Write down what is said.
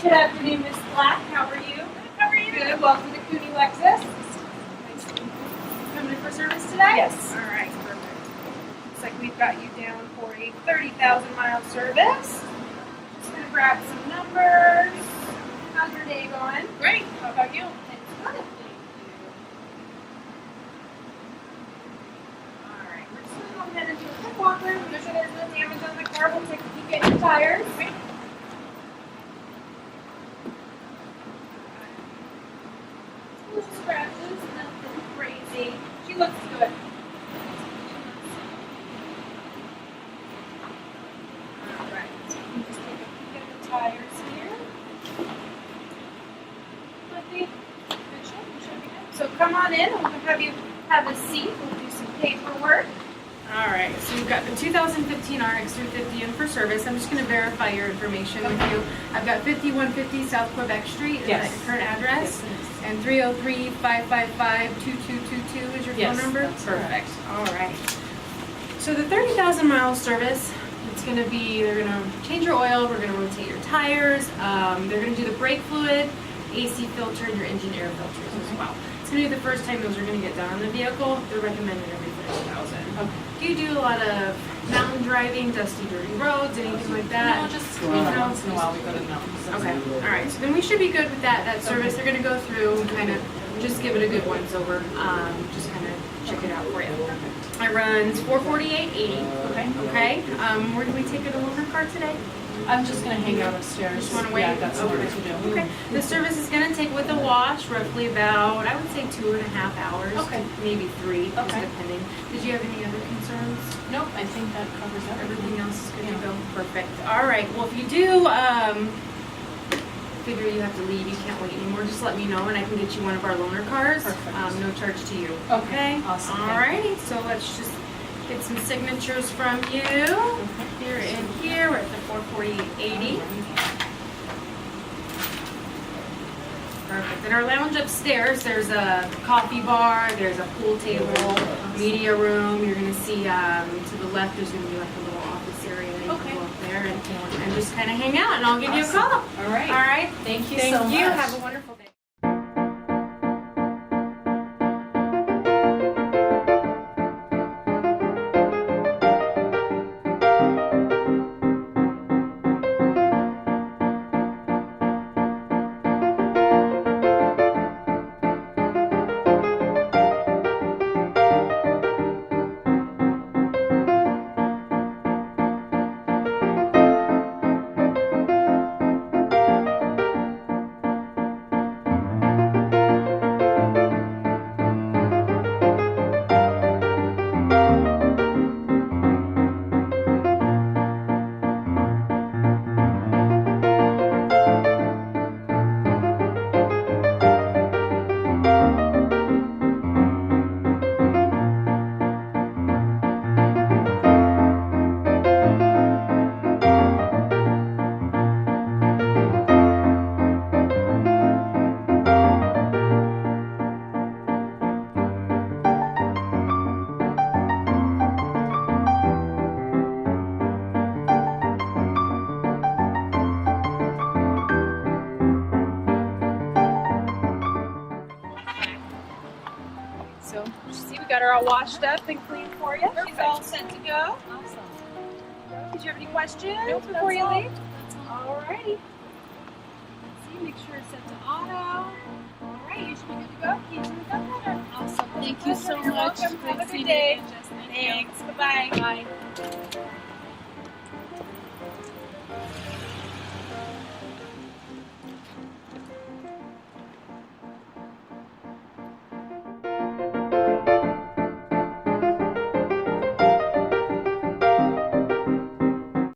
Good afternoon, Miss Black. How are you? How are you? Good. Welcome to Kuni Lexus. Nice to meet you. Coming in for service today? Yes. All right, perfect. Looks like we've got you down for a 30,000-mile service. Just going to grab some numbers. How's your day going? Great. How about you? It's good, thank you. All right, we're just going to go ahead and do a quick walkthrough. Make sure there's no damage on the car. We'll take a peek at your tires. Okay. Little scratches, nothing crazy. She looks good. Alright, so we can just take a peek at the tires here. Nothing. Good shape, you should be good. So come on in, and we'll have you have a seat. We'll do some paperwork. Alright, so you've got the 2015 RX 350 in for service. I'm just going to verify your information with you. I've got 5150 South Quebec Street. Is that your current address? Yes. And 303-555-2222 is your phone number? That's perfect. All right. So the 30,000 mile service, it's going to be, they're going to change your oil, we're going to rotate your tires, they're going to do the brake fluid, AC filter, and your engine air filters as well. It's going to be the first time those are going to get done on the vehicle. They're recommended every 30,000. Okay. Do you do a lot of mountain driving, dusty, dirty roads, anything like that? No, just once in a while we go to the mountains. Okay, all right, so then we should be good with that service. They're gonna go through and kind of just give it a good once over, just kind of check it out for you. It runs $448.80. Okay. Okay, where do we take her to loaner car today? I'm just going to hang out upstairs. Just want to wait? Yeah, I've got some work Okay. to do. Okay, the service is gonna take with the wash roughly about, I would say 2.5 hours. Okay. Maybe 3, just Okay. depending. Did you have any other concerns? Nope, I think that covers everything. Everything else is good Yeah. to go. Perfect. All right. Well, if you do figure you have to leave, you can't wait anymore, just let me know and I can get you one of our loaner cars. Perfect. No charge to you. Okay. Awesome. All righty. So let's just get some signatures from you. Here and here. We're at the 448.80. Perfect. In our lounge upstairs, there's a coffee bar, there's a pool table, media room. You're going to see to the left, there's going to be like a little office area. You can go up there and just kind of hang out, and I'll give you a call. All right. All right. Thank you Thank so you. much. Have a wonderful day. So, see, we got her all washed up and clean for you. Perfect. She's all set to go. Awesome. Did you have any questions Nope, before you that's all. leave? Alrighty. Let's see, make sure it's set to auto. Alright, you should be good to go. Keys in the cup holder. Awesome. Thank you so You're much. welcome. Have a Great good seeing day. you, Jess. Thank you. Thanks. Bye-bye. Bye.